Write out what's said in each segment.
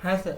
হ্যাঁ sir.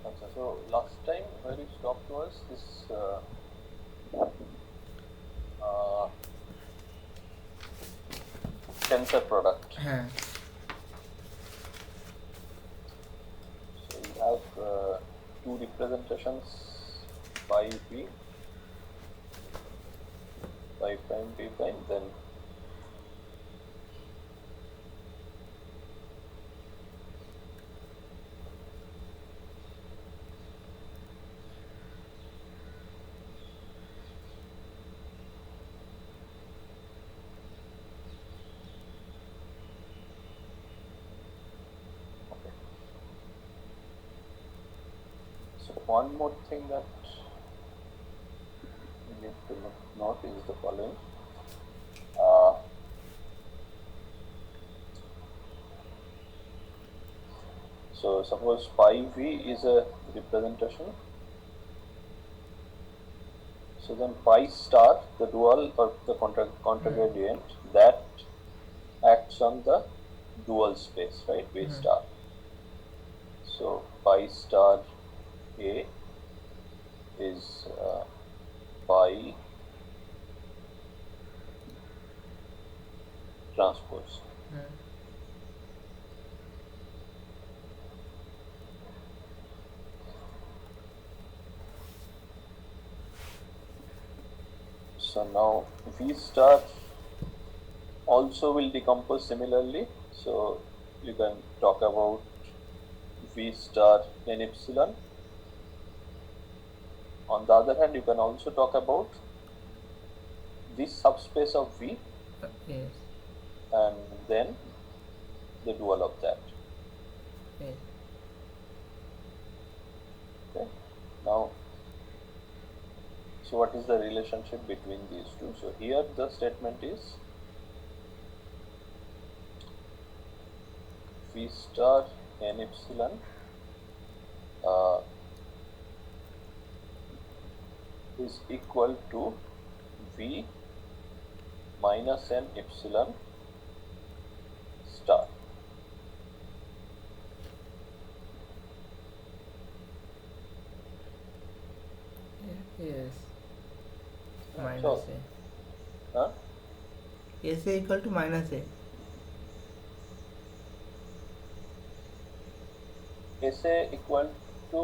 Okay, so last time where we stopped was this tensor product. হ্যাঁ So we have two representations, phi p, phi prime p prime, then okay. So one more thing that we need to note is the following. So suppose phi v is a representation. So then phi star, the dual or the contragradient, that acts on the dual space, right? V star. So phi star A is phi transpose. So now V star also will decompose similarly. So you can talk about V star n epsilon. On the other hand, you can also talk about this subspace of V yes and then the dual of that. yes Okay. Now, so what is the relationship between these two? So here the statement is V star n epsilon is equal to V minus n epsilon star. yes So, minus a huh? s a equal to minus a SA equal to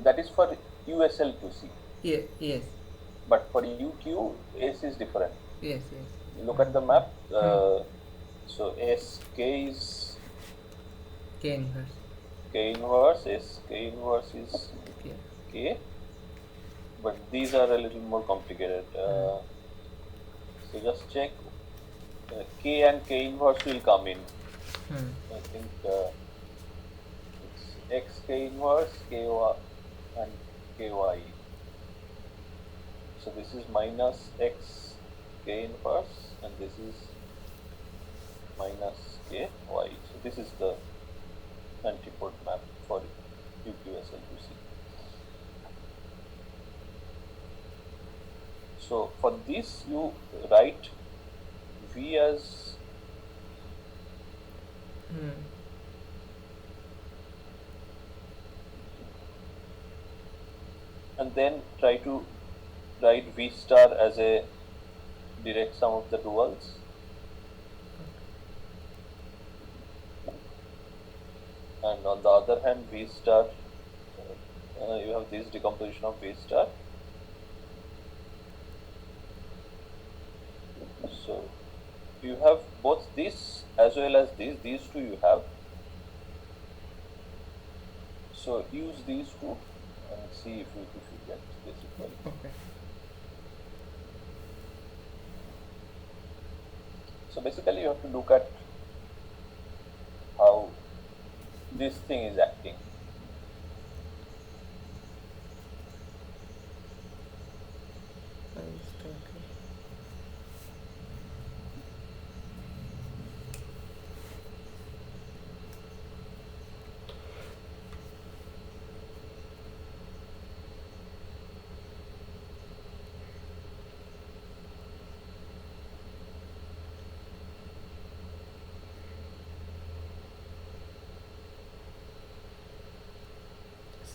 that is for USL2C. yes But for UQ, S is different. yes yes Look at the map. So SK is k inverse K inverse, SK inverse is k K, but these are a little more complicated. So just check K and K inverse will come in. I think it's XK inverse, KY and KY. So this is minus X K inverse and this is minus KY. So this is the antipode map for UQSL2C. So for this you write V as and then try to write V star as a direct sum of the duals. and on the other hand V star, you have this decomposition of V star. So you have both this as well as these two you have. So use these two and see if you get this equal. Okay. So basically you have to look at how this thing is acting. Okay.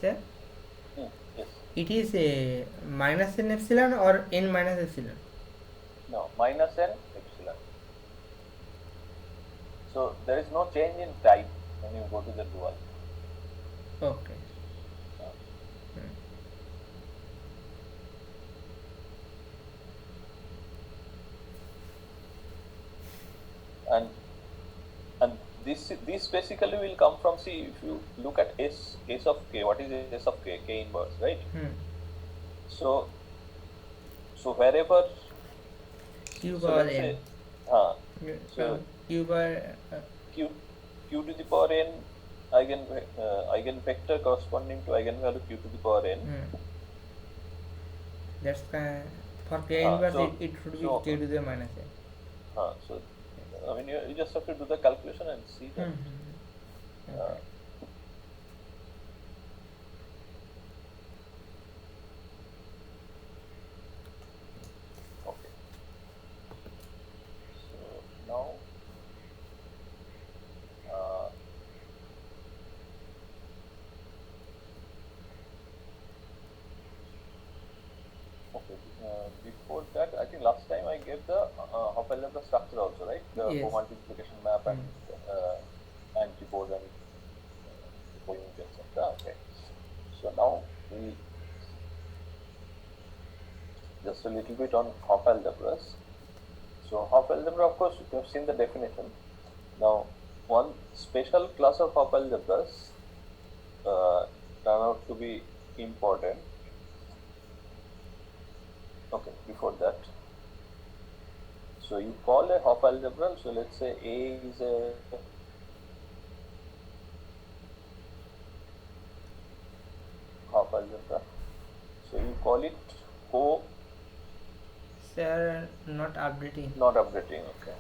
Sir, Yes. it is a minus n epsilon or n minus epsilon? No, minus n epsilon. So there is no change in type when you go to the dual. Okay. And this basically will come from, see, if you look at s of k, what is s of k? K inverse, right? So wherever Q so power let's n. say so Q power q to the power n eigenvector corresponding to eigenvalue q to the power n. That's for k inverse so it should be so k to the minus n. so I mean you just have to do the calculation and see that. Okay. Okay. So now okay. Before that, I think last time I gave the Hopf algebra structure also, right? The Yes. co-multiplication map and antipode and co-unit, etc. Okay. So now we just a little bit on Hopf algebras. So Hopf algebra, of course, you have seen the definition. Now, one special class of Hopf algebras turn out to be important. Okay, before that, so you call a Hopf algebra. So let's say A is a Hopf algebra. So you call it co. Sir, not updating. Not updating. Okay.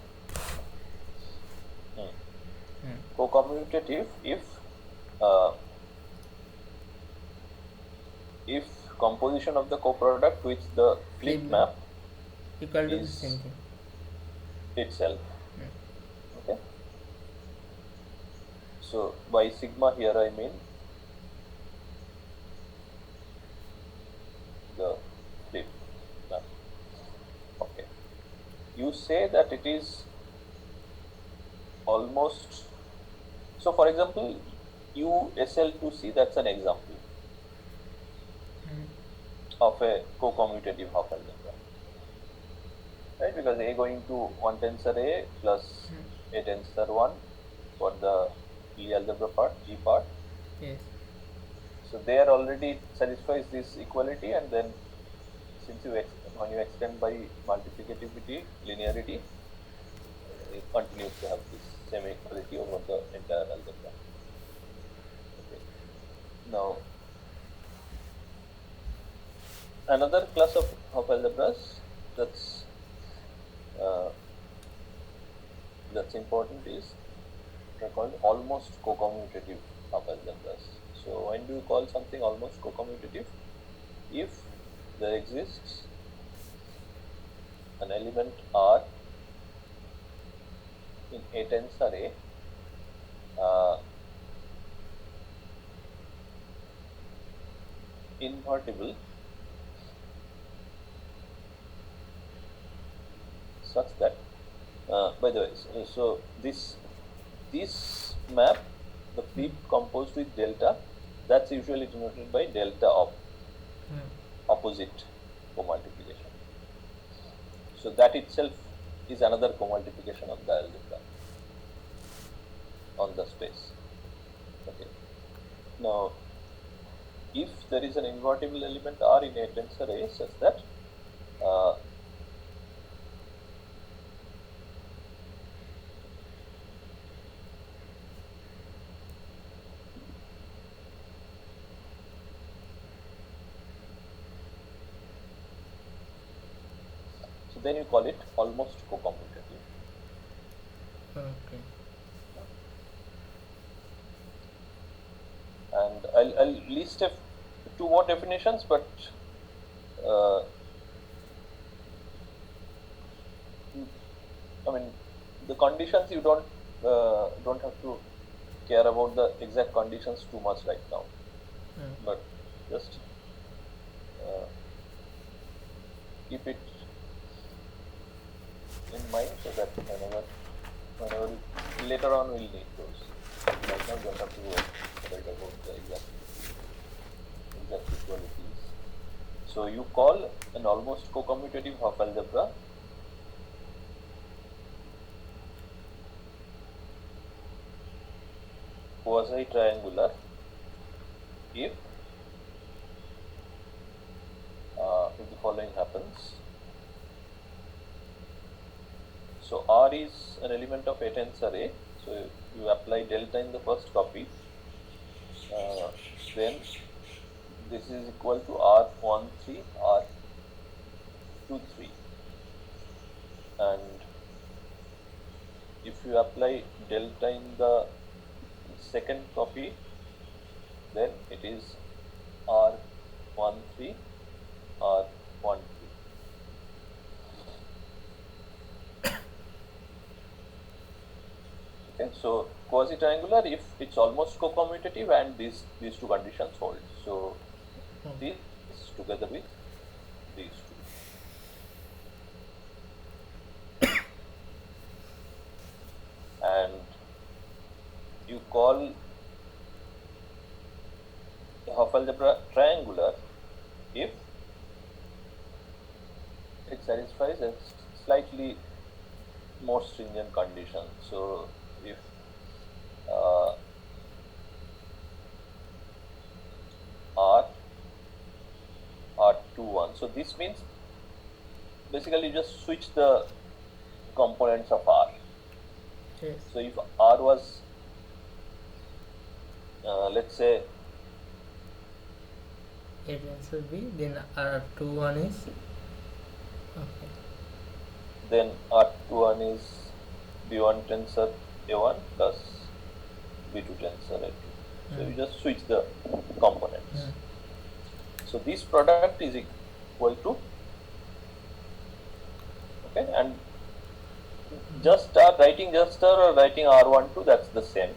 Co-commutative if composition of the coproduct with the flip map equal to the is same thing itself. Okay. So by sigma here I mean the flip map. Okay. You say that it is almost, so for example USL2C, that's an example of a co-commutative Hopf algebra, right? Because A going to 1 tensor A plus A tensor 1 for the Lie algebra part, G part. Yes. So there already satisfies this equality, and then since when you extend by multiplicativity, linearity, it continues to have this same equality over the entire algebra. Okay. Now another class of Hopf algebras that's important is they're called almost co-commutative Hopf algebras. So when do you call something almost co-commutative? If there exists an element R in A tensor A invertible such that by the way, so this map the flip composed with delta, that's usually denoted by delta of opposite co-multiplication. So that itself is another co-multiplication of the algebra on the space. Okay. Now, if there is an invertible element R in a tensor A such that so then you call it almost co-commutative. Okay. And I'll list two more definitions, but I mean the conditions you don't have to care about the exact conditions too much right now, but just keep it in mind so that whenever later on we'll need those. Right now don't have to worry about the exact equalities. So you call an almost co-commutative half algebra quasi-triangular if the following happens. So R is an element of a tensor A, so you apply delta in the first copy, then this is equal to R13, R23, and if you apply delta in the second copy, then it is R13, R12. Okay, so quasi-triangular if it's almost co-commutative and these two conditions hold. So this together with these two, and you call the half algebra triangular if it satisfies a slightly more stringent condition. So if R21, so this means basically you just switch the components of R. Yes. So if R was let's say A tensor B, then R21 is okay. Then R21 is B1 tensor A1 plus B2 tensor A2. So you just switch the components. So this product is equal to, okay, and just start writing just or writing R12, that's the same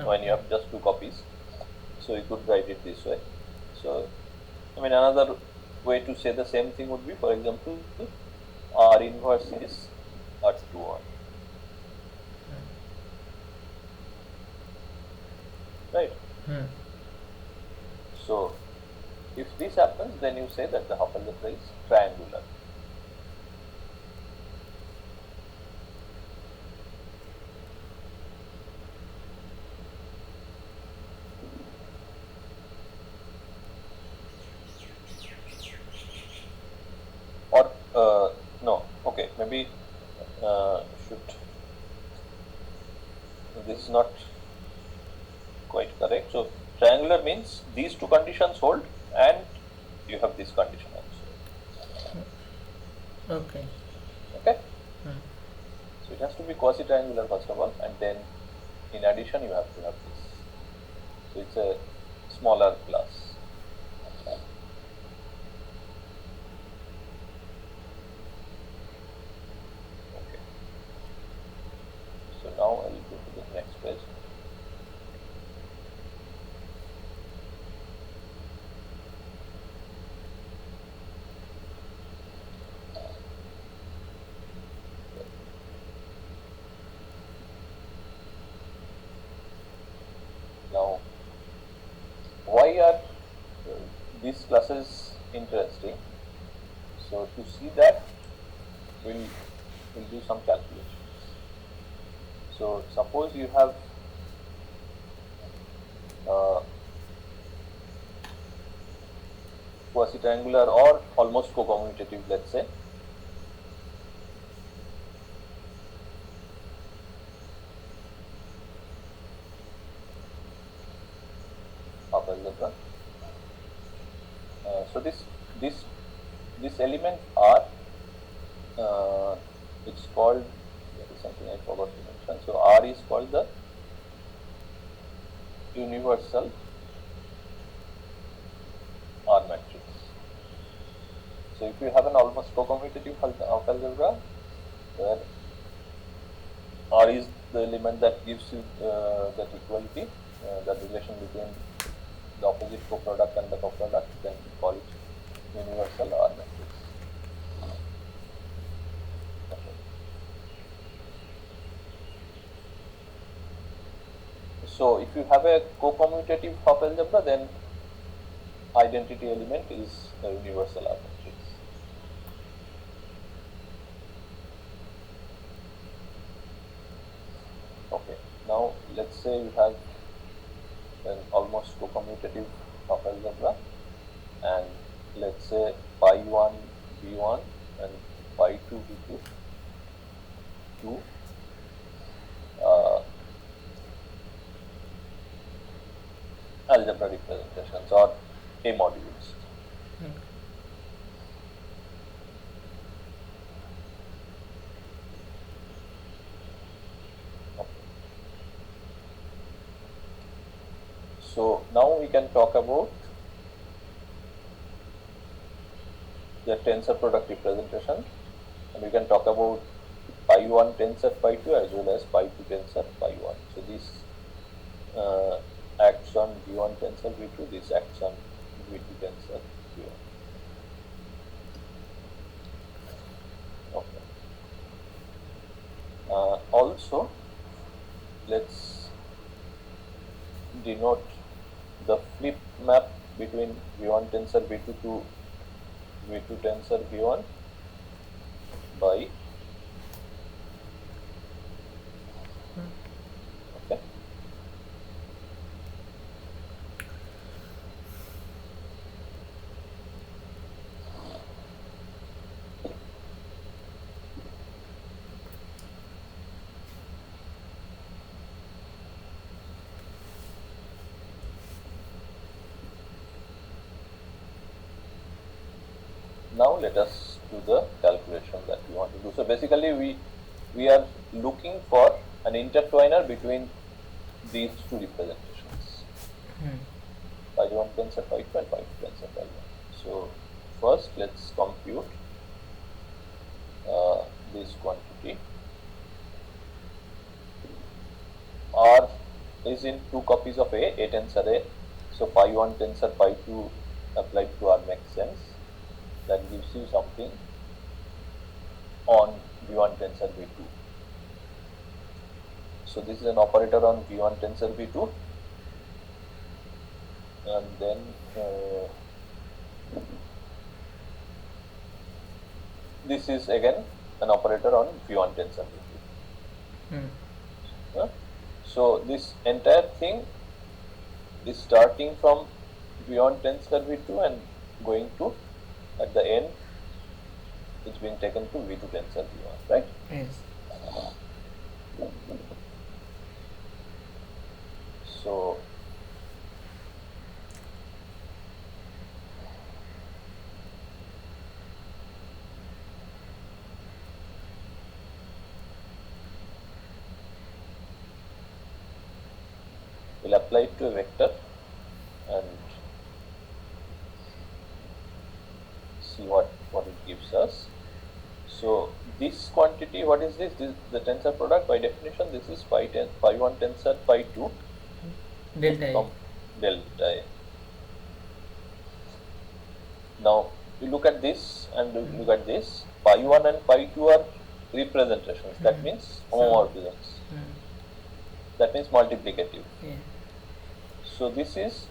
when you have just two copies. So you could write it this way. So I mean another way to say the same thing would be, for example, R inverse is R21. Right? So if this happens, then you say that the half algebra is triangular. Or no, okay, maybe this is not quite correct. So triangular means these two conditions hold and you have this condition also. Okay. Okay. So it has to be quasi-triangular first of all, and then in addition you have to have this. So it's a smaller class. Okay. So now I will go to the next page. class is interesting. So to see that, we'll do some calculations. So suppose you have quasi-triangular or almost co-commutative, let's say. Half algebra. So this element R, it's called, that is something I forgot to mention. So R is called the universal R matrix. So if you have an almost co-commutative half algebra where R is the element that gives you that equality, that relation between the opposite coproduct and the coproduct, then we call it universal R matrix. Okay. So if you have a co-commutative half algebra, then identity element is the universal R matrix. Okay, now let's say you have an almost co-commutative half algebra, and let's say pi 1 v1 and pi 2 v2 two algebra representations or A modules. Okay. So now we can talk about the tensor product representation, and we can talk about pi 1 tensor pi 2 as well as pi 2 tensor pi 1. So this acts on v1 tensor v2, this acts on v2 tensor v1. Okay. Also, let's denote the flip map between v1 tensor v2 to v2 tensor v1 by okay. Now let us do the calculation that we want to do. So basically we are looking for an intertwiner between these two representations. Pi 1 tensor pi 2 and pi 2 tensor pi 1. So first let's compute this quantity. R is in two copies of A tensor A. So pi 1 tensor pi 2 applied to R makes sense. That gives you something on v1 tensor v2. So this is an operator on v1 tensor v2, and then this is again an operator on v1 tensor v2. So this entire thing is starting from v1 tensor v2 and going to, at the end, it's being taken to v2 tensor v1, right? Yes. So we'll apply it to a vector and see what it gives us. So this quantity, what is this? This is the tensor product. By definition, this is pi 1 tensor pi 2 Delta A. Delta A. Now you look at this and look at this. Pi 1 and pi 2 are representations. That means homomorphisms. That means multiplicative. Yeah. So this is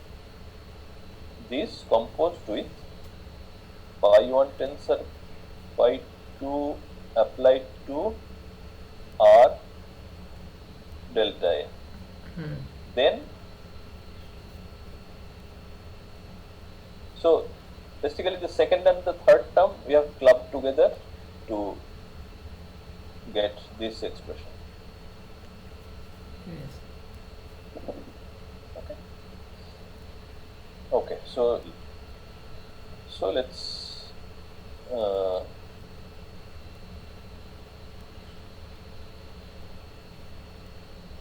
this composed with phi1 tensor phi2 applied to R delta A. Then, so basically the second and the third term we have clubbed together to get this expression. Yes. Okay, so let's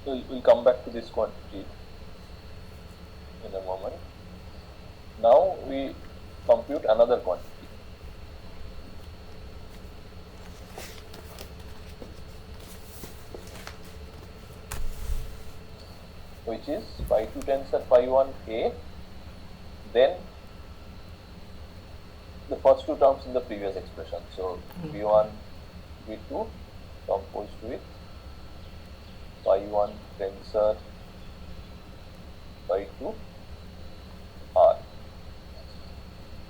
we'll come back to this quantity in a moment. Now we compute another quantity, which is phi2 tensor phi1 A, then the first two terms in the previous expression. So v1, v2 composed with phi1 tensor phi2 R.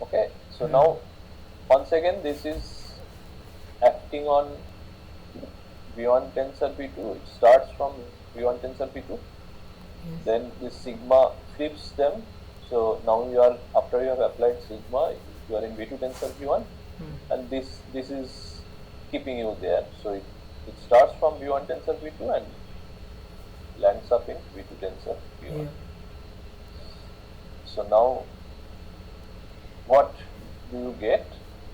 Okay, so now once again this is acting on v1 tensor v2. It starts from v1 tensor v2. Then this sigma flips them. So now you are, after you have applied sigma, you are in v2 tensor v1, and this is keeping you there. So it starts from v1 tensor v2 and lands up in v2 tensor v1. Yeah. So now what do you get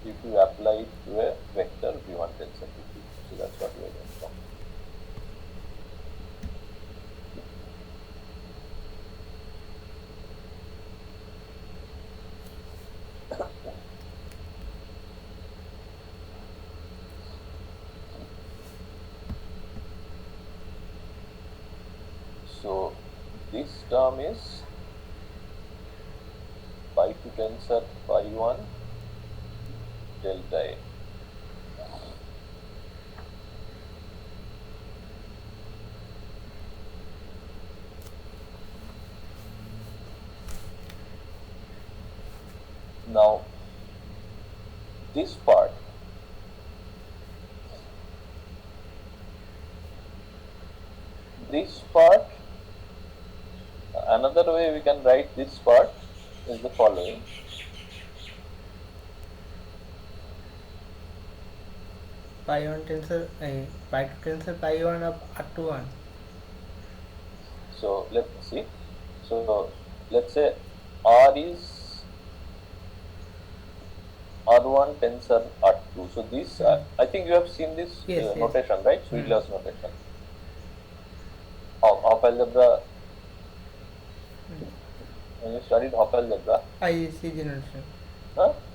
if you apply it to a vector v1 tensor v2? So that's what we are going to talk. So this term is phi2 tensor phi1 delta A. Now this part, another way we can write this part is the following. Phi1 tensor, phi2 tensor phi1 of R21. So let's see. So let's say R is R1 tensor R2. So this, I think you have seen this notation, right? Swidler's notation of algebra. When you studied Hopf algebra, I see the notation.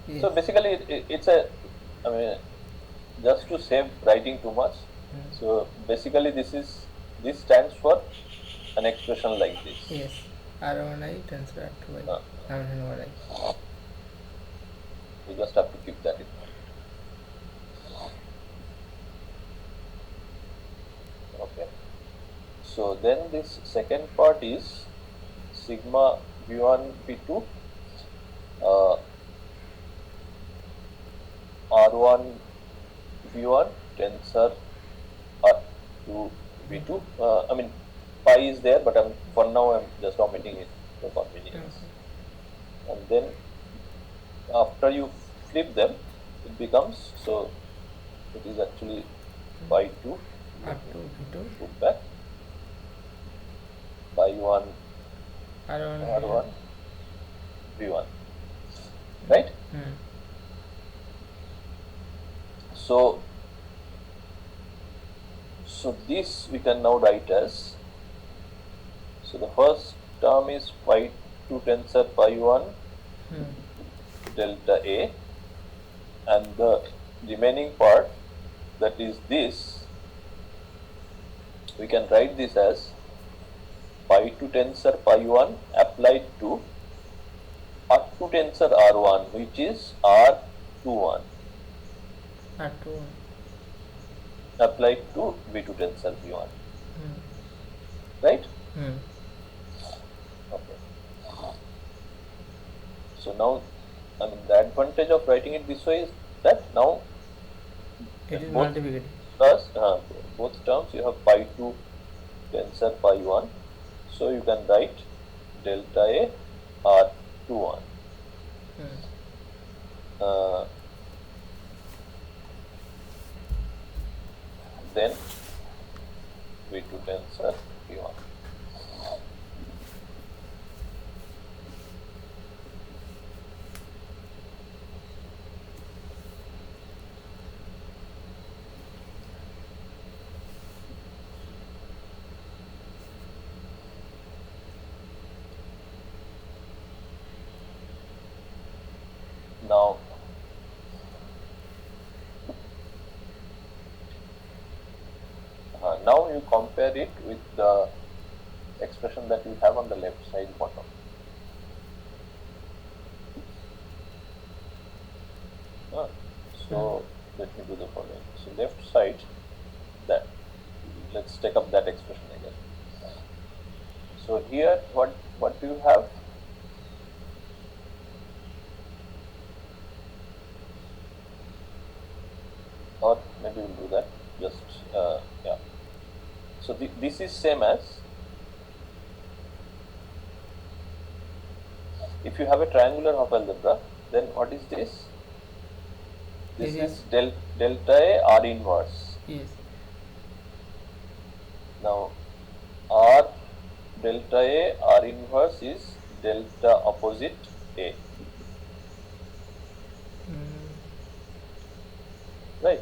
Yes. So basically, it's a, I mean, just to save writing too much. So basically, this stands for an expression like this. Yes, R1I tensor R2I. R1I. You just have to keep that in mind. Okay. So then this second part is sigma v1 v2 R1 v1 tensor R2 v2. I mean, pi is there, but for now I'm just omitting it for convenience. And then after you flip them, it becomes, so it is actually pi 2 R2 v2 put back pi 1 R1 v1, right? So this we can now write as, so the first term is pi 2 tensor pi 1 delta A, and the remaining part, that is this, we can write this as pi 2 tensor pi 1 applied to R2 tensor R1, which is R21 R2 applied to V2 tensor V1. Right? Okay. So now, I mean, the advantage of writing it this way is that now It is both multiplicative. plus both terms you have pi 2 tensor pi 1. So you can write delta A R 2 1. Uh, then V2 tensor V1. Now, now you compare it with the expression that you have on the left side bottom. So let me do the following. So left side, that let's take up that expression again. So here, what do you have? Or maybe we'll do that. Just yeah. So this is same as, if you have a triangular Hopf algebra, then what is this? This is delta A R inverse. Yes. Now R delta A R inverse is delta opposite A. Right?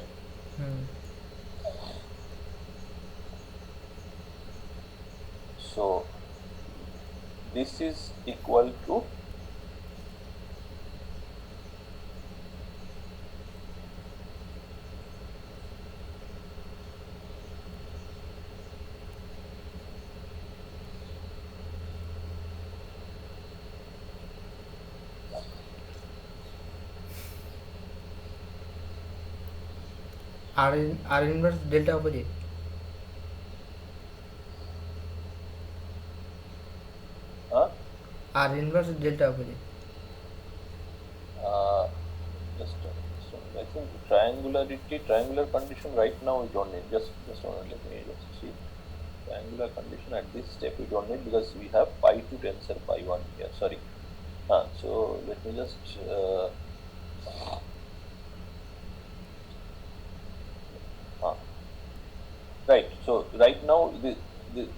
So this is equal to R inverse delta opposite. R inverse delta opposite. I think triangular condition right now we don't need. Just let me just see. Triangular condition at this step we don't need because we have pi 2 tensor pi 1 here. Sorry. So let me just right. So right now this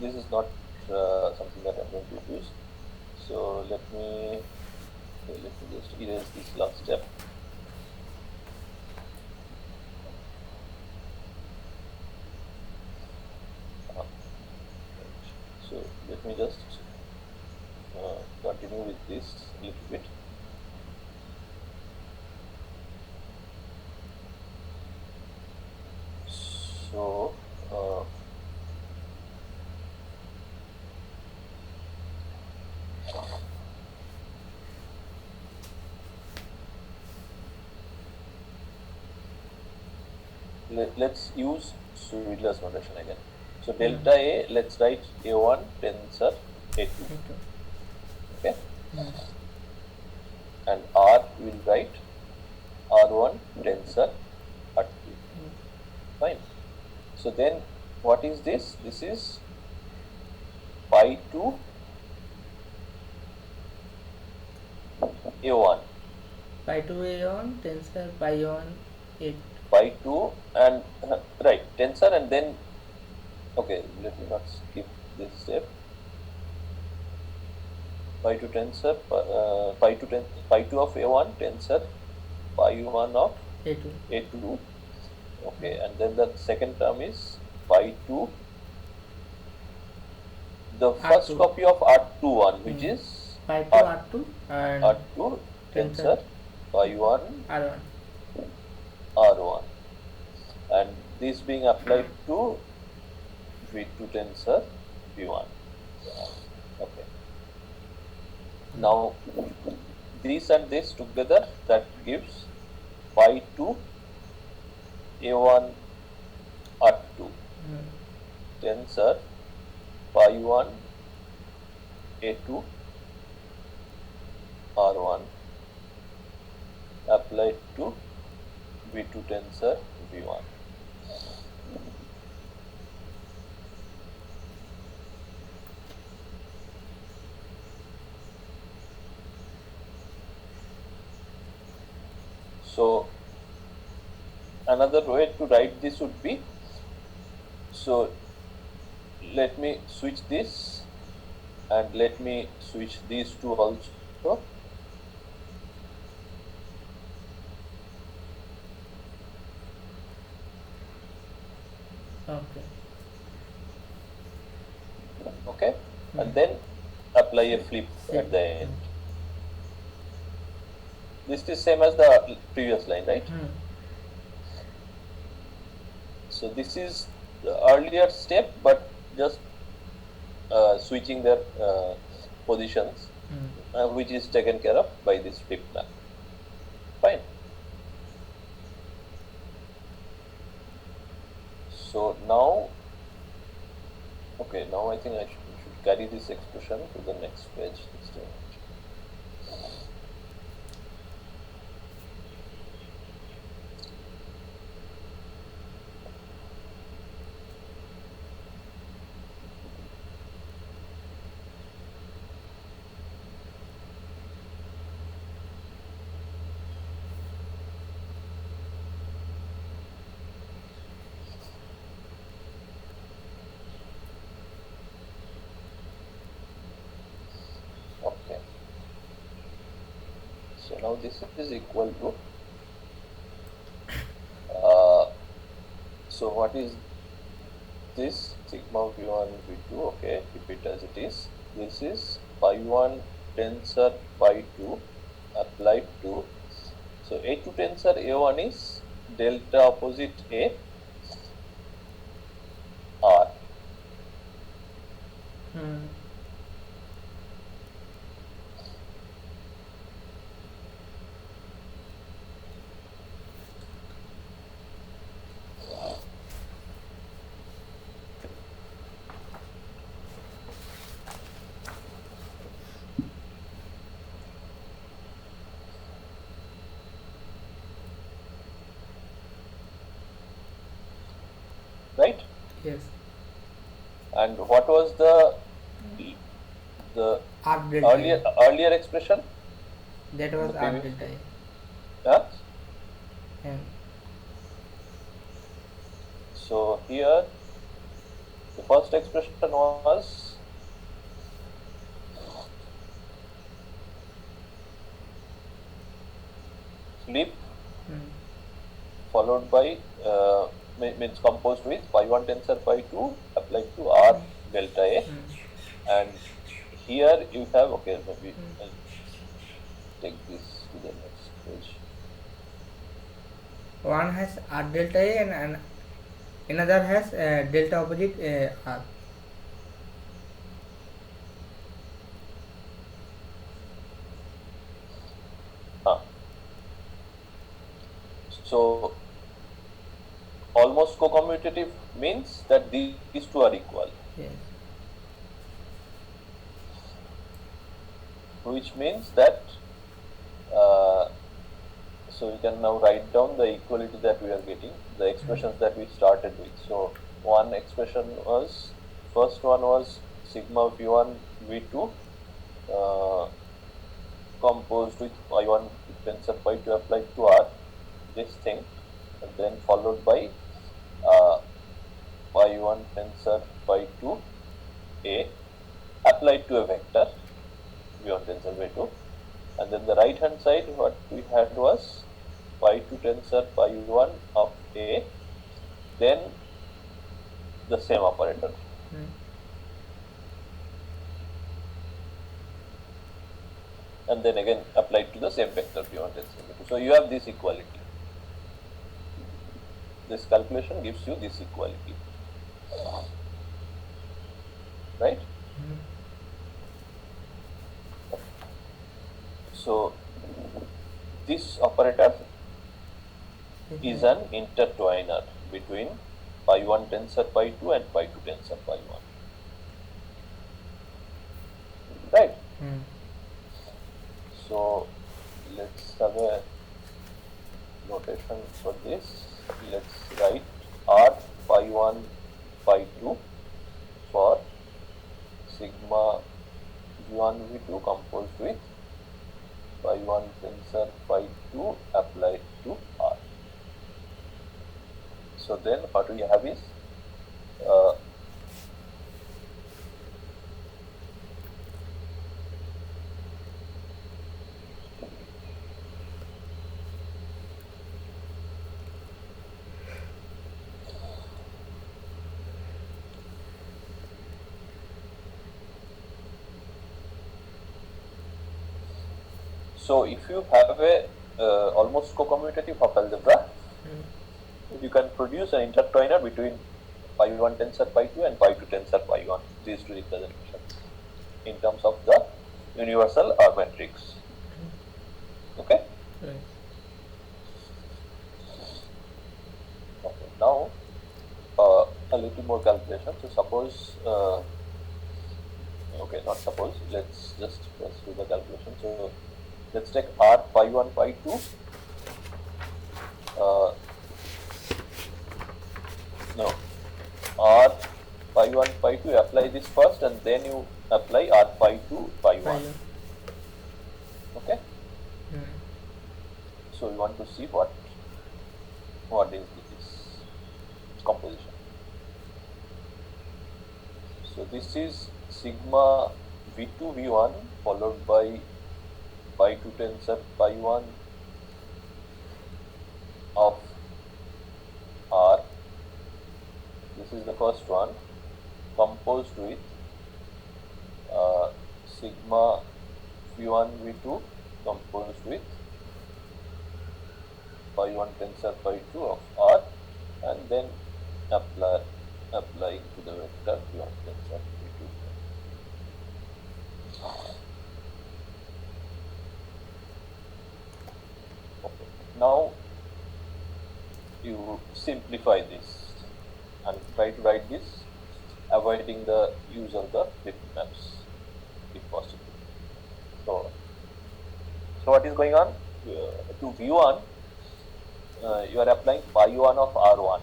is not something that I'm going to use. So let me just erase this last step. So let me just continue with this a little bit. So let's use Swidler's notation again. So delta A, let's write A1 tensor A2. Okay? And R will write R1 tensor R2. Fine. So then what is this? This is pi 2 A1. Pi 2 A1 tensor pi 1 A2. Pi 2 and right, tensor, and then okay, let me not skip this step. Pi 2 tensor, pi 2 of A1 tensor pi 1 of A2. Okay, and then the second term is pi 2, the first R2. copy of R21, which is pi 2 R2 and R2 tensor pi 1 R1. R1, and this being applied to V2 tensor V1. Okay. Now this and this together, that gives pi 2 A1 R2 tensor pi 1 A2 R1 applied to V2 tensor V1. So another way to write this would be, so let me switch this and let me switch these two also. Okay. Okay, and then apply a flip Same. at the end. This is same as the previous line, right? So this is the earlier step, but just switching their positions, which is taken care of by this flip map. Fine. So now, okay, now I think I should carry this expression to the next page. Just a minute. Okay. So now this is equal to, so what is this? Sigma v1 v2, okay, keep it as it is. This is phi1 tensor phi2 applied to, so A2 tensor A1 is delta opposite A R. Right? Yes. And what was the R delta. earlier expression? That was The R previous- delta. Yeah. And So here the first expression was flip followed by means composed with phi1 tensor phi2 applied to R delta A, and here you have, okay, maybe I'll take this to the next page. one has R delta A and another has delta opposite R. So almost co-commutative means that these two are equal. Yes. Which means that so we can now write down the equality that we are getting, the expressions that we started with. So one expression was, first one was sigma v1 v2 composed with phi1 tensor phi2 applied to R, this thing, and then followed by phi1 tensor phi2 A applied to a vector v1 tensor v2, and then the right hand side what we had was phi2 tensor phi1 of A, then the same operator. And then again applied to the same vector v1 tensor v2. So you have this equality. This calculation gives you this equality. Right? So this operator is an intertwiner between phi1 tensor phi2 and phi2 tensor phi1. Right? So let's have a notation for this. Let's write R phi 1 phi 2 for sigma v1 v2 composed with phi 1 tensor phi 2 applied to R. So then what we have is so if you have a almost co-commutative Hopf algebra, you can produce an intertwiner between phi 1 tensor phi 2 and phi 2 tensor phi 1, these two representations, in terms of the universal R matrix. Okay? Right. Okay. Now, a little more calculation. So suppose, okay, not suppose, let's just do the calculation. So let's take R phi 1 phi 2. No, R phi 1 phi 2, apply this first and then you apply R phi 2 phi 1. Okay? So we want to see what is this composition. So this is sigma v2 v1 followed by phi 2 tensor phi 1 of R. This is the first one, composed with sigma v1 v2 composed with phi 1 tensor phi 2 of R, and then applying to the vector v1 tensor v2. Okay. Now you simplify this and try to write this, avoiding the use of the flip maps if possible. So what is going on? To V1, you are applying phi 1 of R1.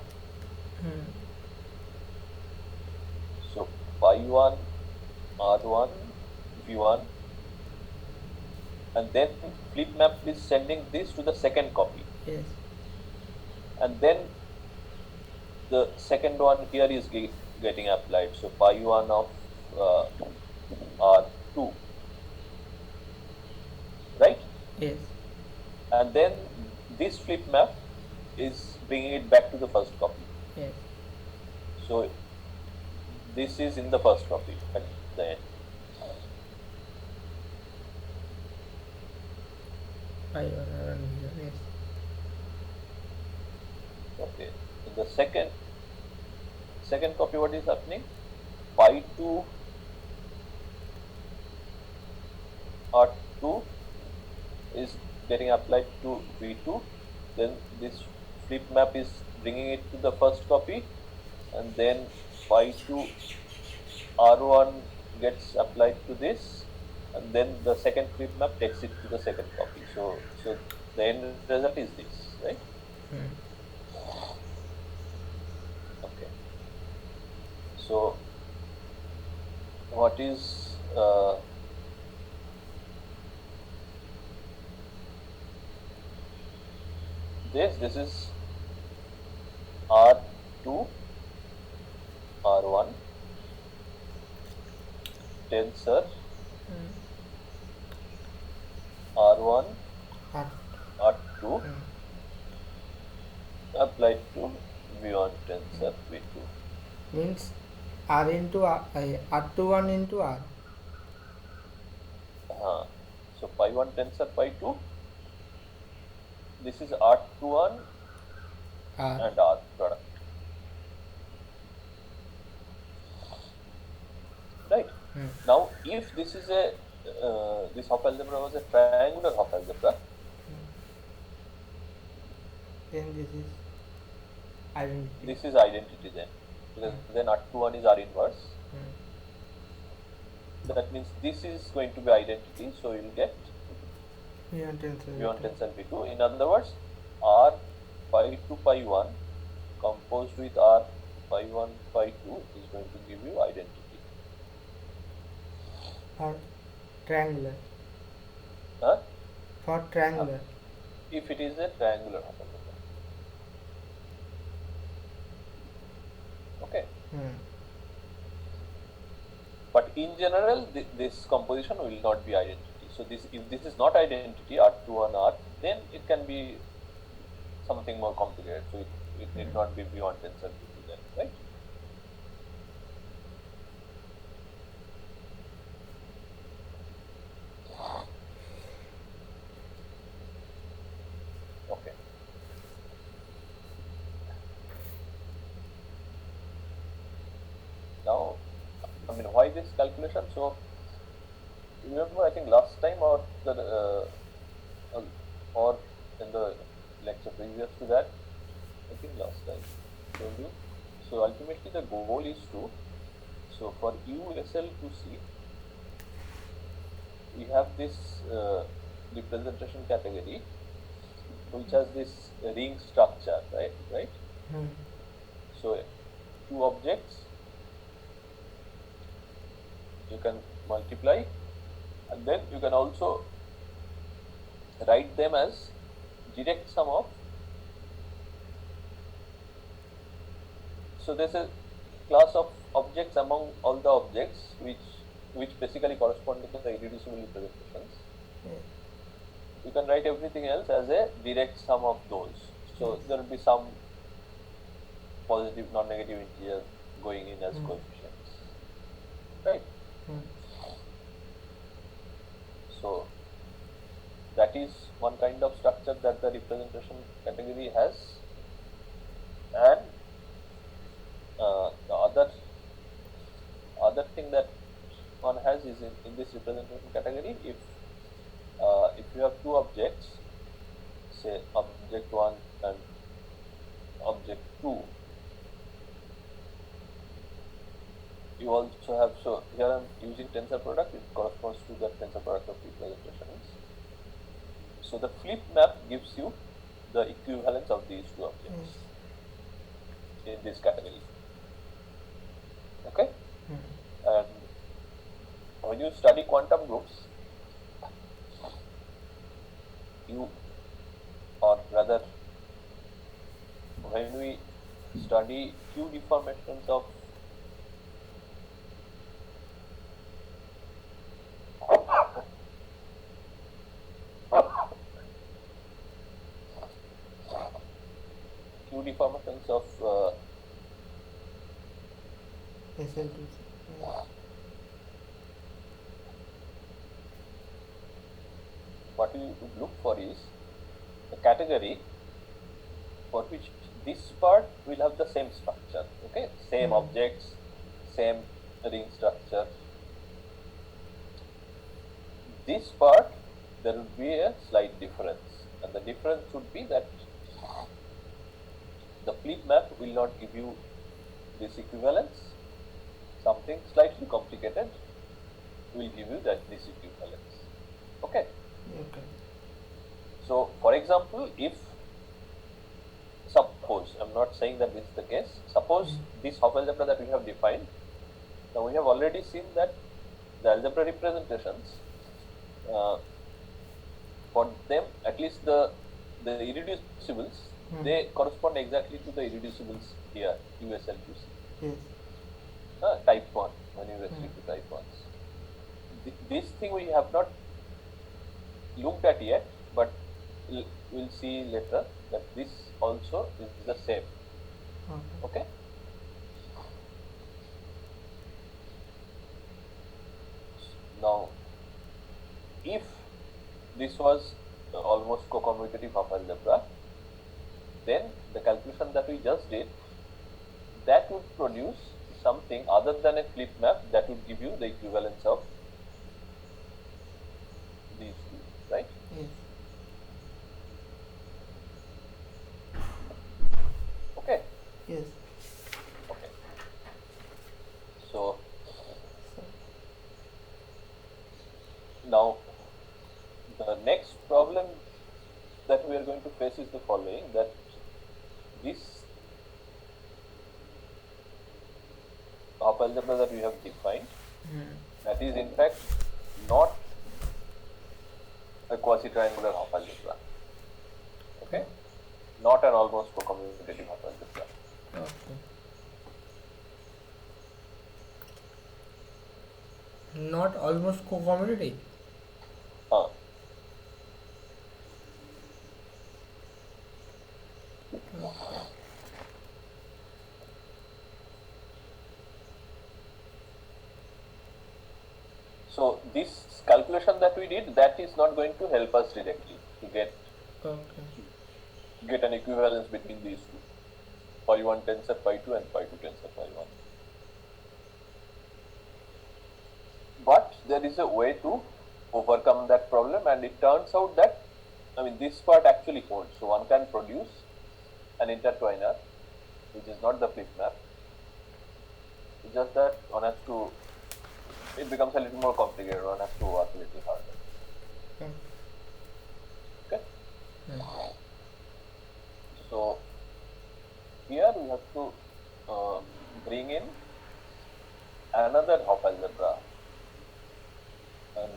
So phi 1 R1 V1, and then flip map is sending this to the second copy. Yes. And then the second one here is getting applied. So phi 1 of R2, right? Yes. And then this flip map is bringing it back to the first copy. Yes. So this is in the first copy at the end. Phi 1 R1 here. Yes. Okay. In the second copy, what is happening? Phi 2 R2 is getting applied to V2. Then this flip map is bringing it to the first copy, and then phi 2 R1 gets applied to this, and then the second flip map takes it to the second copy. So the end result is this, right? Okay. So what is this? This is R2 R1 tensor R1 R2 applied to V1 tensor V2. Means R into R, R21 into R. So phi 1 tensor phi 2. This is R21 and R product. Right? Now, if this is a this Hopf algebra was a triangular Hopf algebra, then this is identity. This is identity then, because then R21 is R inverse. That means this is going to be identity, so you will get V1 tensor V1 tensor V2. In other words, R phi 2 phi 1 composed with R phi 1 phi 2 is going to give you identity. For triangular. Huh? For triangular. If it is a triangular hyperbola. Okay. But in general, this composition will not be identity. So if this is not identity R2 and R, then it can be something more complicated. So it need not be beyond tensor Q2 then, right? Okay. Now, I mean, why this calculation? So, remember, I think last time or in the lecture previous to that, I think last time I told you. So ultimately, the goal is to, so for USL to C, we have this representation category which has this ring structure, right? So two objects you can multiply, and then you can also write them as direct sum of. So there's a class of objects among all the objects which basically correspond to the irreducible representations. You can write everything else as a direct sum of those. So there will be some positive, non-negative integers going in as coefficients, right? So that is one kind of structure that the representation category has, and the other thing that one has is in this representation category, if you have two objects, say object 1 and object 2, you also have, so here I am using tensor product, it corresponds to the tensor product of representations. So the flip map gives you the equivalence of these two objects in this category. Okay? And when you study quantum groups, or rather, when we study Q deformations of SL2. what we would look for is a category for which this part will have the same structure, okay, same objects, same ring structure. This part, there will be a slight difference, and the difference would be that the flip map will not give you this equivalence. Something slightly complicated will give you this equivalence. Okay. Okay. So, for example, if suppose, I'm not saying that this is the case, suppose this Hopf algebra that we have defined, now we have already seen that the algebra representations, for them, at least the irreducibles, they correspond exactly to the irreducibles here, USL to C. Type 1, when you restrict to type 1s. This thing we have not looked at yet, but we'll see later that this also is the same. Okay? Now, if this was almost co-commutative Hopf algebra, then the calculation that we just did, that would produce something other than a flip map that would give you the equivalence of these two, right? Yes. Okay? Yes. Okay. So, now the next problem that we are going to face is the following, that this Hopf algebra that we have defined, that is in fact not a quasi-triangular Hopf algebra. Okay, not an almost co-commutative Hopf algebra. Okay. Not almost co-commutative. So this calculation that we did, that is not going to help us directly to get an equivalence between these two, phi 1 tensor phi 2 and phi 2 tensor phi 1. But there is a way to overcome that problem, and it turns out that, I mean, this part actually holds. So one can produce an intertwiner, which is not the flip map. It's just that one has to, it becomes a little more complicated, one has to work a little harder. Okay? So here we have to bring in another Hopf algebra,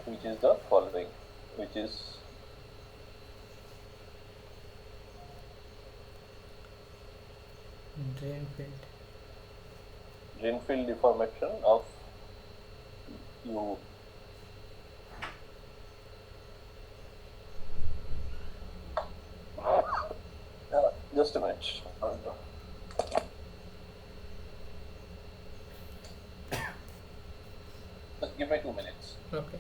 which is the following, which is drain field deformation of U. Just a minute. Just give me 2 minutes. Okay.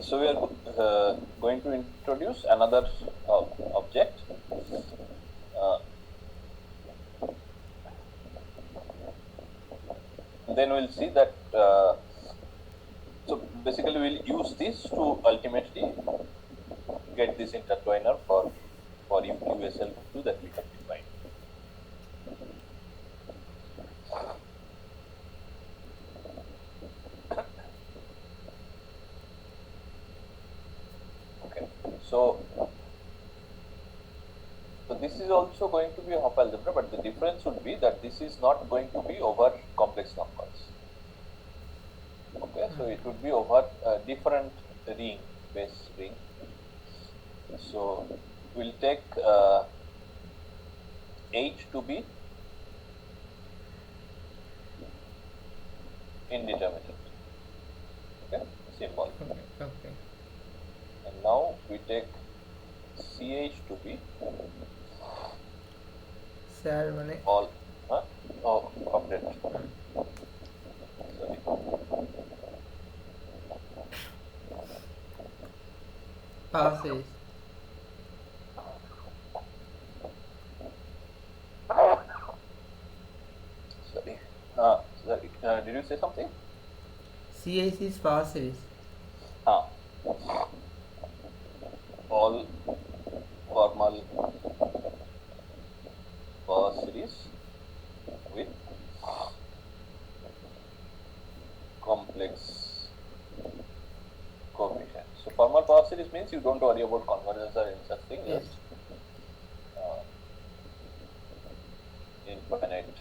So we are going to introduce another object. Then we'll see that. So basically, we'll use this to ultimately get this intertwiner for USL2 that we have defined. Okay, so this is also going to be a Hopf algebra, but the difference would be that this is not going to be over complex numbers. Okay, so it would be over a different ring, base ring. So we'll take H to be indeterminate. Okay, symbol. Okay. And now we take CH to be sir মানে all, oh, update, sorry, power series sorry, did you say something? CH is power series All formal power series with complex coefficient. So formal power series means you don't worry about convergence or any such thing, yes just infinite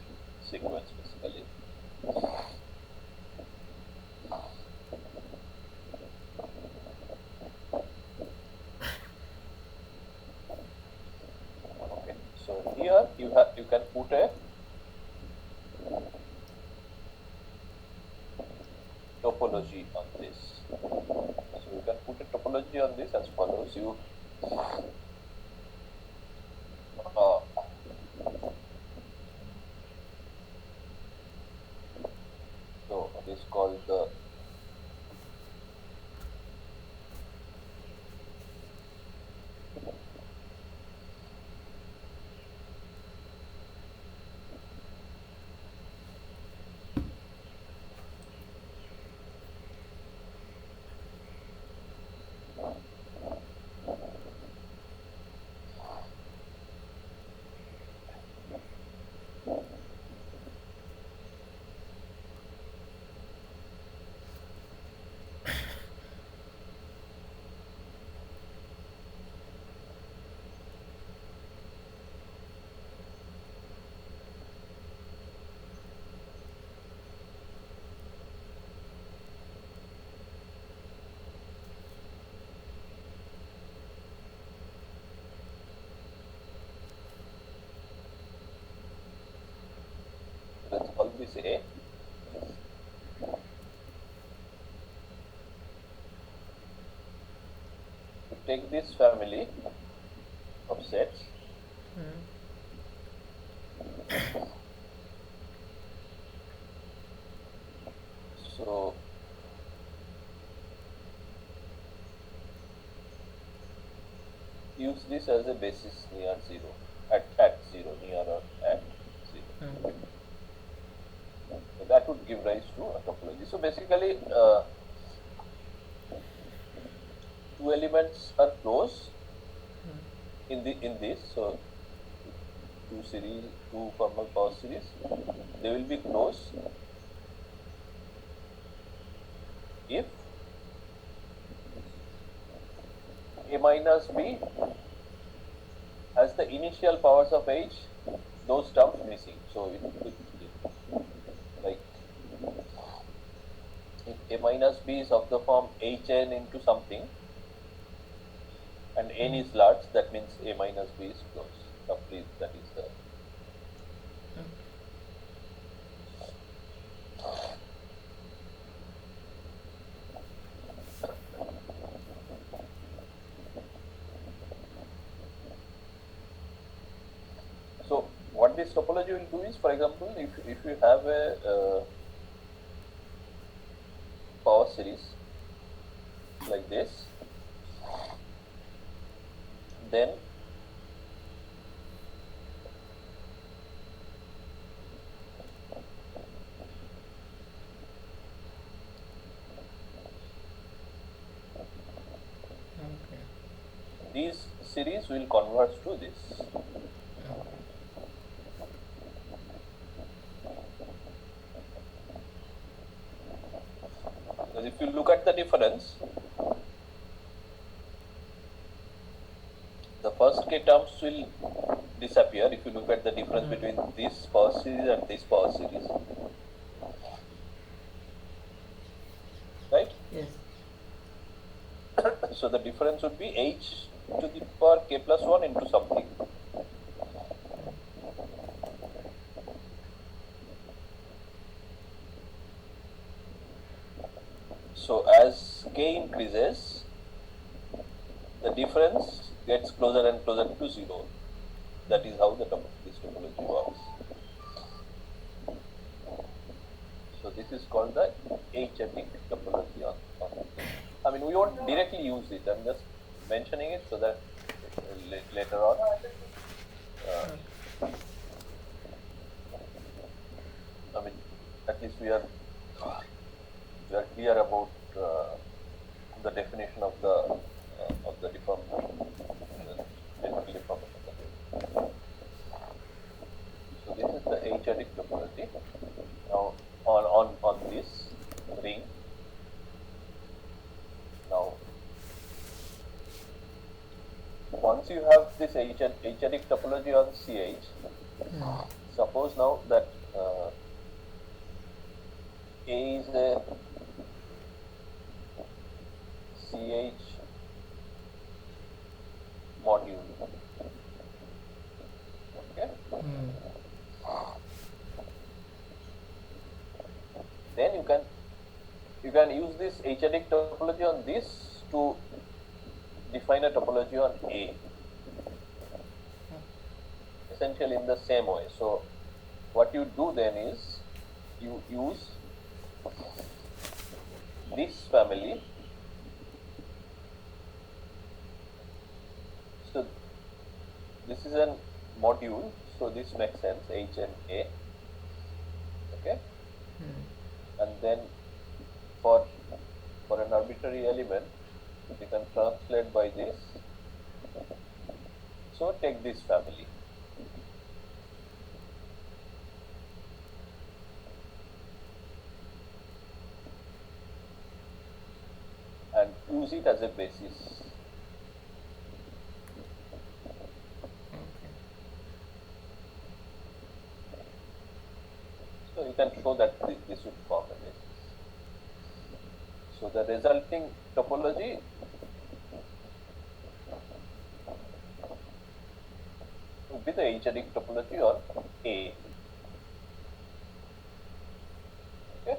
sequence basically. Okay, so here you can put a topology on this. So you can put a topology on this as follows. You so it is called the let's call this A. To take this family of sets, so use this as a basis near zero, at zero, near or at zero. So that would give rise to a topology. So basically, two elements are close in this. So two formal power series, they will be close if A minus B has the initial powers of H, those terms missing. So like if A minus B is of the form Hn into something and n is large, that means A minus B is close. Roughly that is the So what this topology will do is, for example, if you have a power series like this, then these series will converge to this. Because if you look at the difference, the first k terms will disappear if you look at the difference between this power series and this power series. Right? yes So the difference would be h to the power k plus 1 into something. So as k increases, the difference gets closer and closer to 0. That is how this topology works. So this is called the agentic topology I mean, we won't directly use it. I'm just mentioning it so that later on I mean, at least we are clear about the definition of the deformation, the general deformation of the wave. So this is the agentic topology. Now on this ring. Now once you have this agentic topology on CH, suppose now that A is a CH module. Okay. Then you can use this agentic topology on this to define a topology on A. Essentially in the same way. So what you do then is you use this family. So this is a module, so this makes sense, H and A. Okay. And then for an arbitrary element, you can translate by this. So take this family. And use it as a basis. So you can show that this would form a basis. So the resulting topology would be the agentic topology on A. Okay.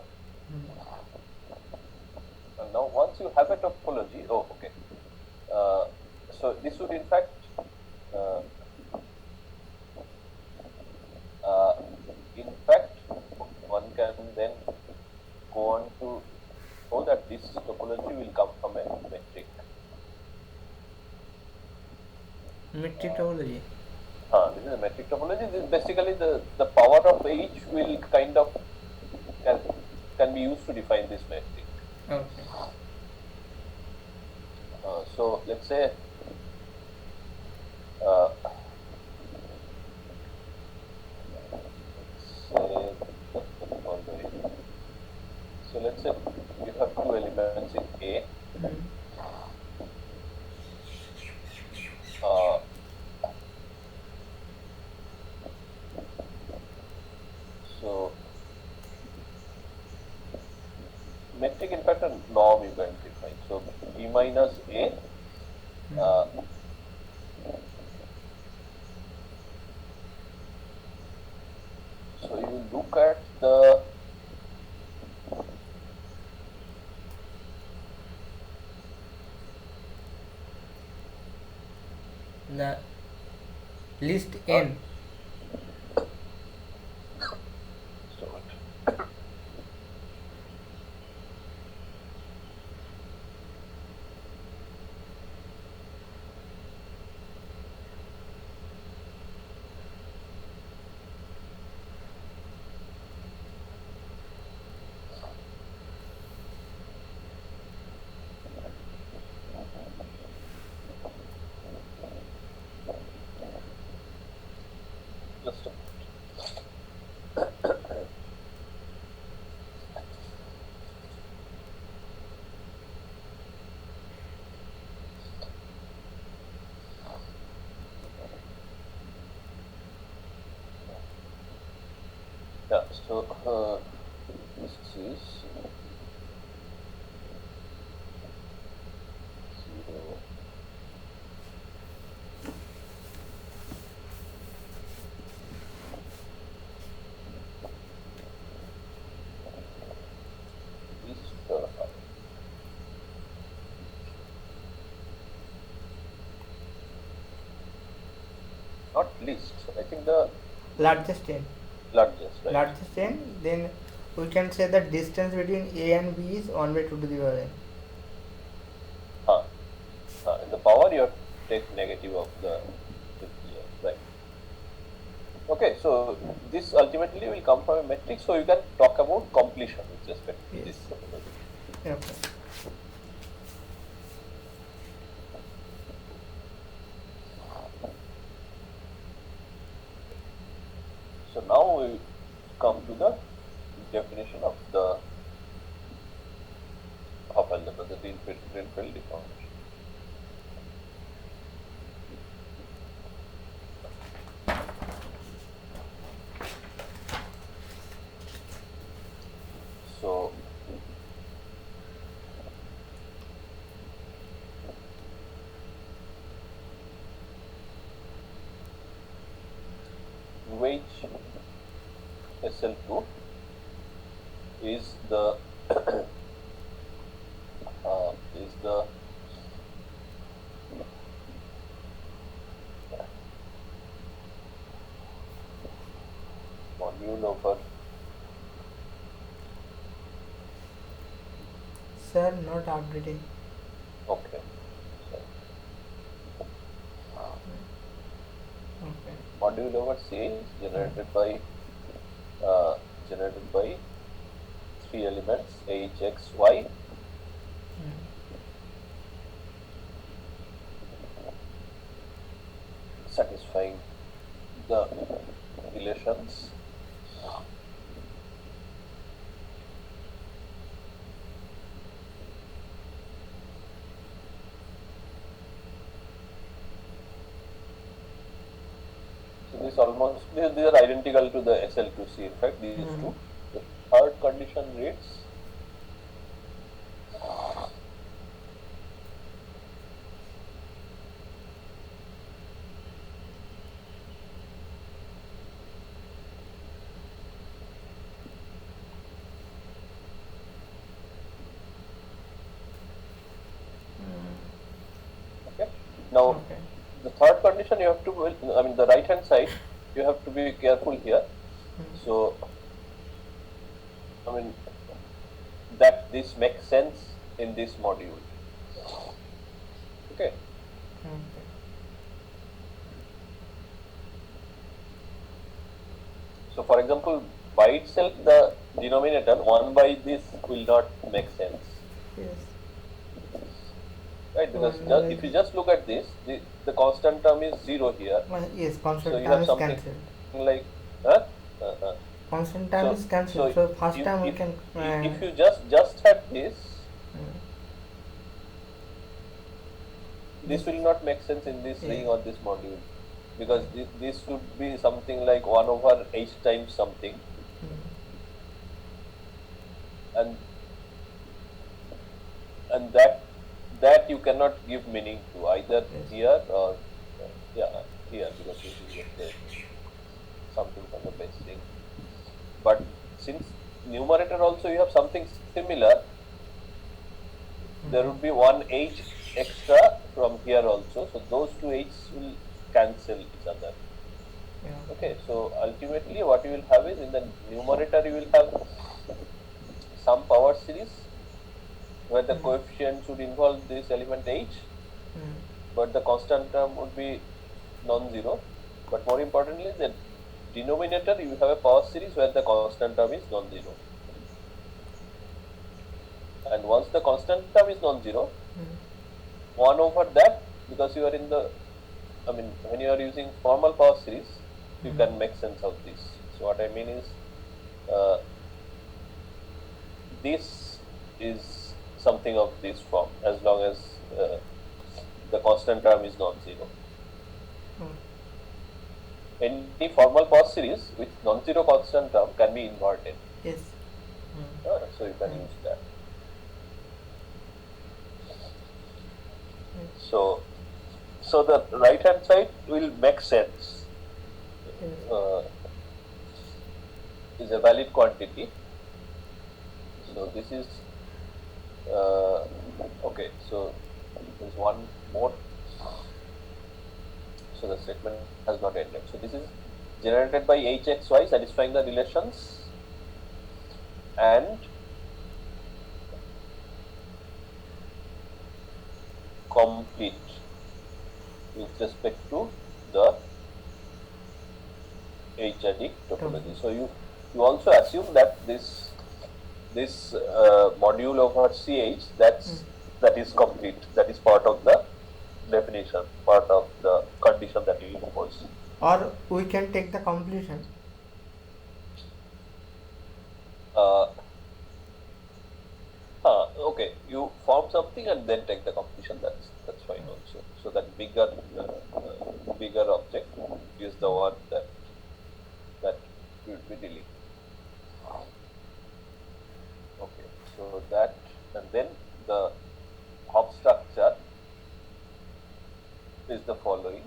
And now once you have a topology, so this would in fact one can then go on to show that this topology will come from a metric. Metric topology. This is a metric topology. This is basically the power of H will kind of can be used to define this metric. Okay. So let's say so let's say you have two elements in A. So metric in fact a norm you can define. So B minus A so you look at the list n. just a yeah, so this is 0. Not least. I think the Largest chain. largest, right? Largest chain, then we can say the distance between A and B is 1 by 2 to the power n. In the power, you have to take negative of the right. Okay, so this ultimately will come from a matrix, so you can talk about completion with respect to Yes. this topology. Okay. So now we come to the definition of the algebra, the Drifflin deformation. So which SL2 is the is the module over Sir, not updating. okay. Okay. Module over C is generated by three elements H, X, Y. Satisfying the relations these are identical to the SL2C. In fact, these two. The third condition reads okay. Now the third condition you have to, the right hand side, you have to be careful here. So, that this makes sense in this module. Okay. So, for example, by itself, the denominator 1 by this will not make sense. Yes. Right, because if you just look at this, the constant term is 0 here. Yes, constant So you term have is something cancelled. like, Constant term is cancelled. So first time we can. If you just had this, this will not make sense in this ring or this module, because this should be something like 1 over h times something, and that you cannot give meaning to either here or here, because this is something from the base ring. But since numerator also you have something similar, there would be one h extra from here also, so those two h's will cancel each other. Okay, so ultimately what you will have is, in the numerator you will have some power series where the coefficient should involve this element h, but the constant term would be non-zero. But more importantly, the denominator you have a power series where the constant term is non-zero. And once the constant term is non-zero, 1 over that, because you are in the, when you are using formal power series, you can make sense of this. So what I mean is, this is something of this form as long as the constant term is non-zero. Any formal power series with non-zero constant term can be inverted. Yes. So you can use that. So the right hand side will make sense. Is a valid quantity. So this is okay. So there's one more. so the statement has not ended. So this is generated by hxy satisfying the relations and complete with respect to the h-adic topology. So you also assume that this module over CH that is complete, that is part of the definition, part of the condition that you impose. Or we can take the completion. Okay, you form something and then take the completion. That's fine also. So that bigger object is the one that we will be dealing. Okay, so that, and then the hop structure is the following.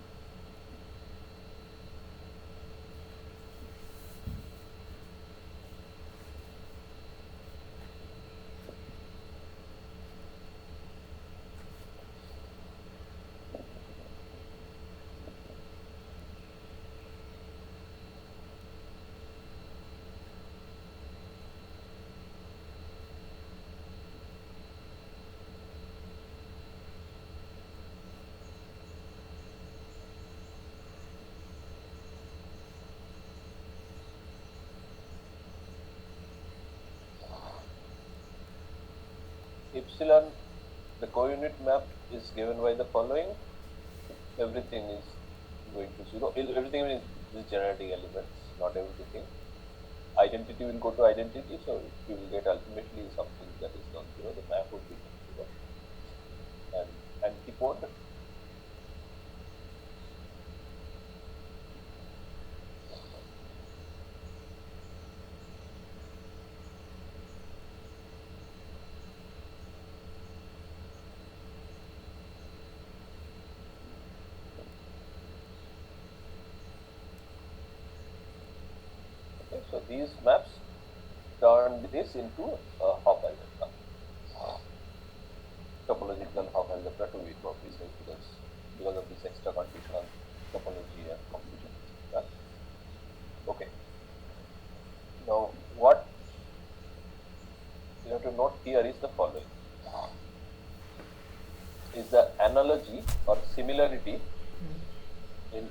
Epsilon, the co-unit map is given by the following. Everything is going to 0. Everything is generating elements, not everything. Identity will go to identity, so you will get ultimately something that is non-zero. The map would be non-zero. And antipode, so these maps turn this into a hop algebra, topological hop algebra to be more precise, because of this extra conditional topology and completion. Right? Okay. Now what you have to note here is the following: is the analogy or similarity in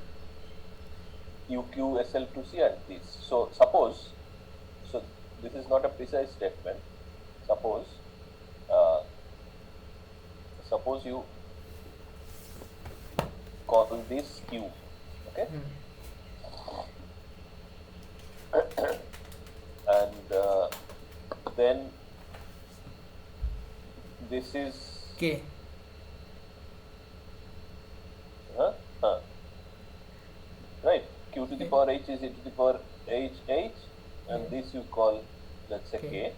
UQSL2C and this. So suppose, so this is not a precise statement. Suppose you call this Q, okay, and then this is K. Right, Q to the power H is e to the power H, and this you call, let's say, K.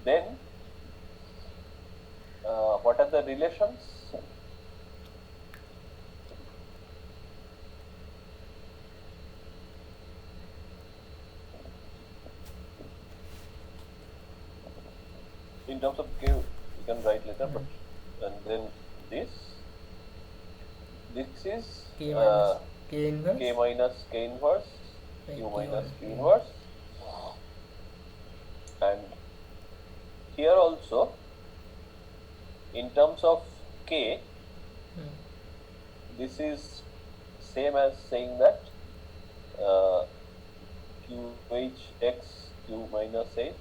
Then what are the relations? In terms of K, you can write later, but and then this is K inverse. K minus K inverse, Q minus Q inverse, and here also in terms of K, this is same as saying that QHX Q minus H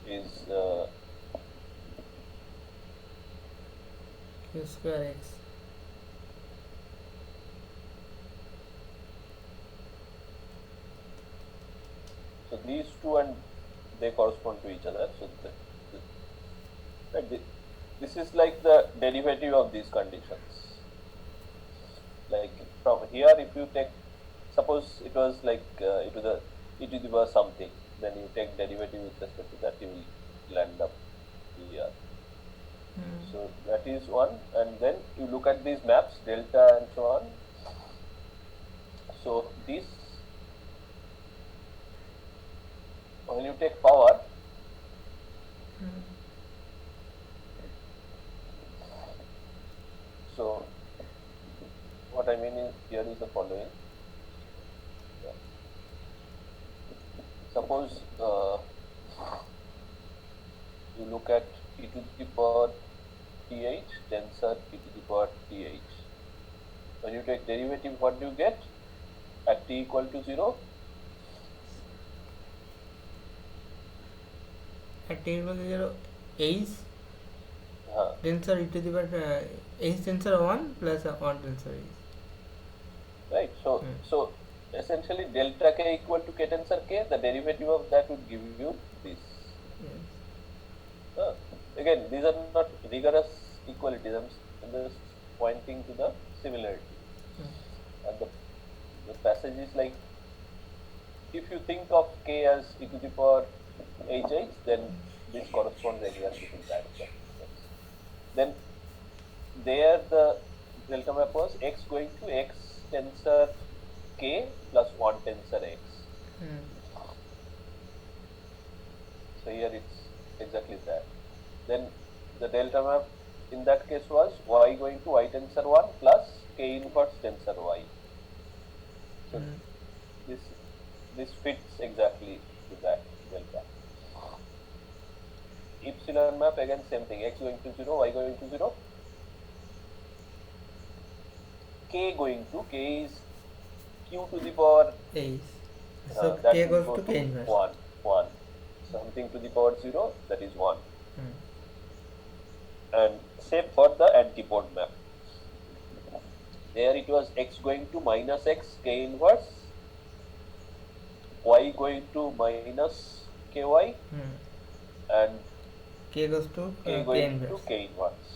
is Q square X. So these two, and they correspond to each other. So this is like the derivative of these conditions. Like from here, if you take, suppose it was like e to the power something, then you take derivative with respect to that, you will land up here. So that is one, and then you look at these maps, delta and so on. So this, when you take power, so what what I mean is here is the following. Suppose you look at e to the power th tensor e to the power th. When you take derivative, what do you get at t equal to 0? At t equal to 0, h tensor e to the power h tensor 1 plus 1 tensor h. Right. So essentially delta k equal to k tensor k. The derivative of that would give you this. Yes. Again, these are not rigorous equalities. I'm just pointing to the similarity. And the passage is like, if you think of k as e to the power hh, then this corresponds exactly to that. Then there the delta map was x going to x tensor k plus 1 tensor x. So here it's exactly that. Then the delta map in that case was y going to y tensor 1 plus k inverse tensor y. So this fits exactly to that delta. Epsilon map, again same thing, x going to 0, y going to 0, k going to, k is q to the power h. So that k will goes go to k inverse. 1. Something to the power 0, that is 1. And same for the antipode map. There it was x going to minus x k inverse, y going to minus ky, and k goes to k k going inverse. to k inverse.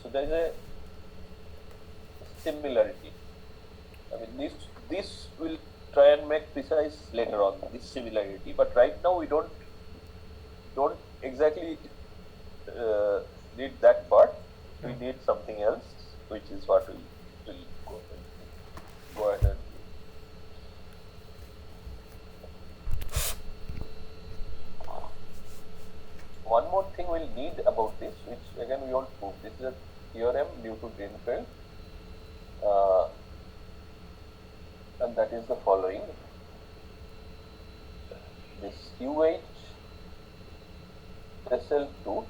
So there is a similarity. I mean, this will try and make precise later on, this similarity. But right now we don't exactly need that part. We need something else, which is what we will go ahead and do. One more thing we'll need about this, which again we won't prove. This is a theorem due to Drifflin, and that is the following. This UH SL2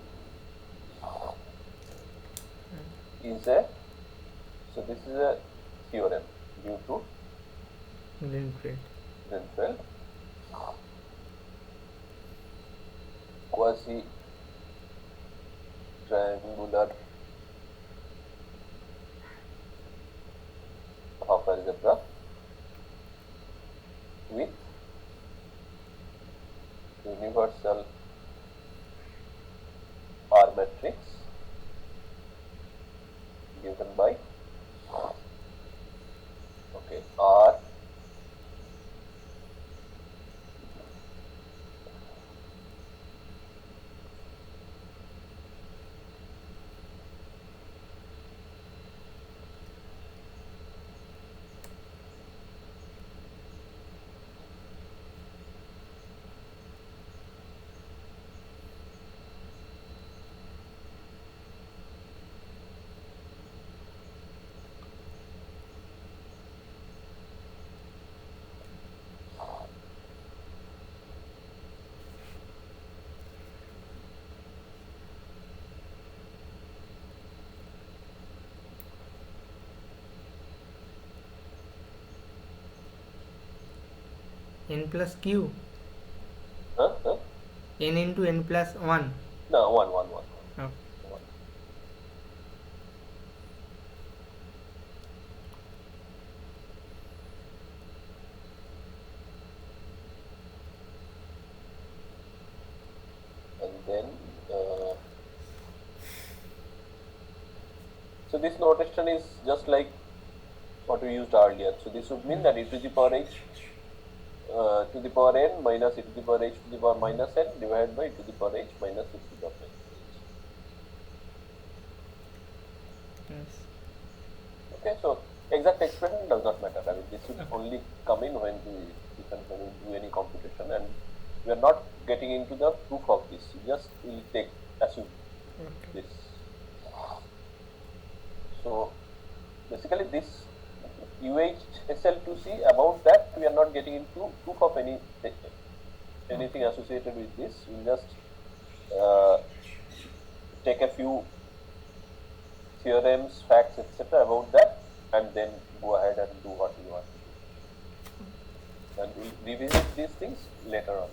is so this is a theorem due to Drifflin, quasi triangular half algebra with universal R matrix given by R n plus q. N into n plus 1. No, 1. Oh. And then so this notation is just like what we used earlier. So this would mean that e to the power h to the power n minus e to the power h to the power minus n divided by e to the power h minus e to the power minus h. Yes. Okay, so exact expression does not matter. I mean, this will only come in when we do any computation, and we are not getting into the proof of this. We just will assume this. So basically, this UHSL2C. About that, we are not getting into proof of anything associated with this. We'll just take a few theorems, facts, etc. about that, and then go ahead and do what we want to do. And we'll revisit these things later on.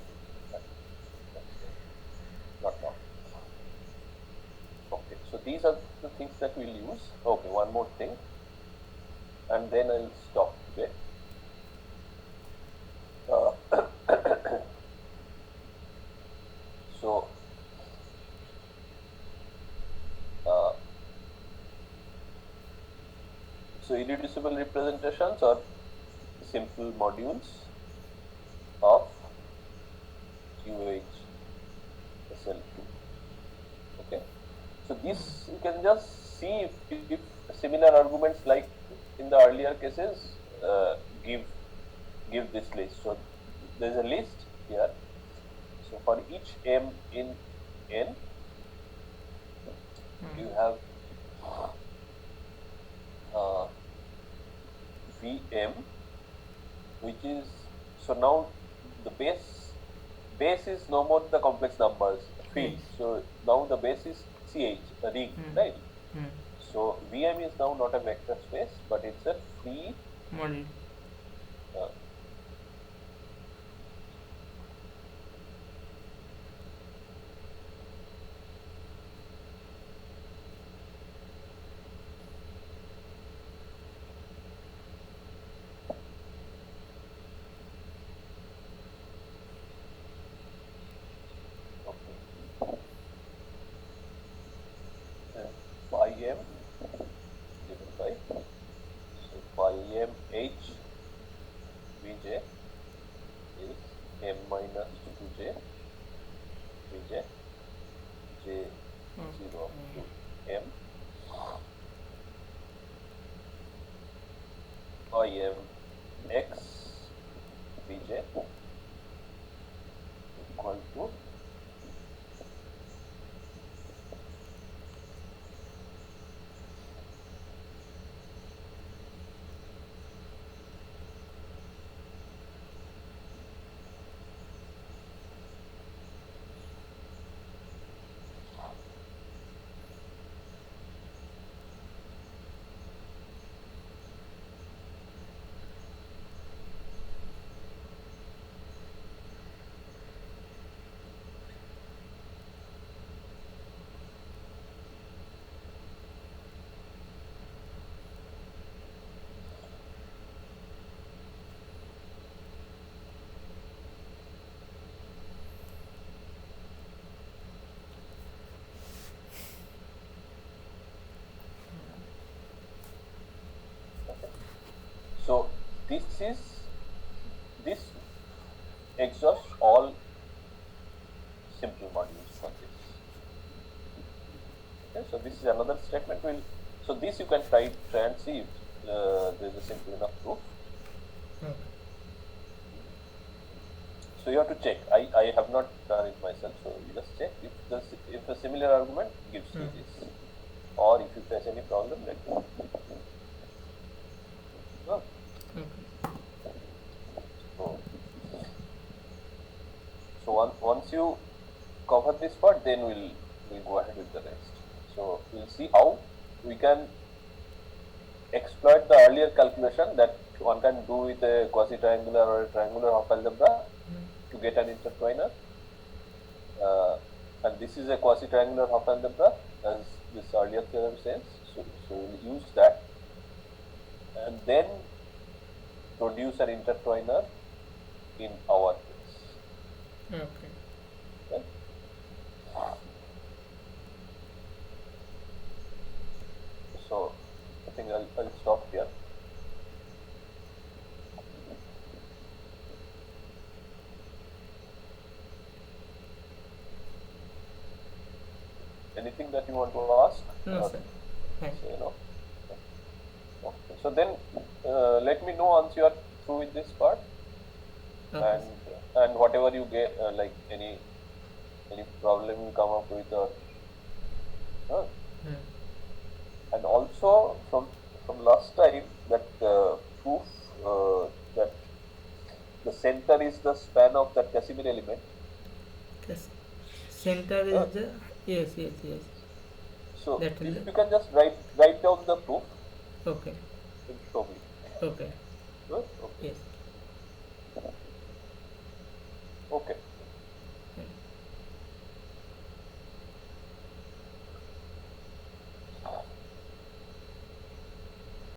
Not now. Okay, so these are the things that we'll use. Okay, one more thing, and then I'll stop today. So irreducible representations are simple modules of QHSL2. Okay, so this you can just see if similar arguments like in the earlier cases give this list. So there is a list here. So for each m in n, you have Vm, which is, so now the base is no more the complex numbers field. So now the base is Ch, a ring, right? So Vm is now not a vector space, but it's a free module. Phi m given by, so phi m h Vj is m minus 2j Vj j 0 to m phi m x Vj equal to so this exhausts all simple modules for this. Okay, so this is another statement. So this you can try and see if there is a simple enough proof. Okay. So you have to check. I have not done it myself, so you just check if a similar argument gives you this, or if you face any problem, let me know. So once you cover this part, then we'll go ahead with the rest. So we'll see how we can exploit the earlier calculation that one can do with a quasi-triangular or a triangular half algebra to get an intertwiner. And this is a quasi-triangular half algebra, as this earlier theorem says. So we'll use that and then produce an intertwiner in our case. Okay. So I think I'll stop here. Anything that you want to ask? No, sir. Thanks. So, okay. So then let me know once you are through with this part. Okay. And whatever you get, like any problem you come up with, or and also from last time, that is the span of that Casimir element. Yes. Center is the yes. So That in if the you can just write down the proof, okay then show me. okay Good? Okay. yes.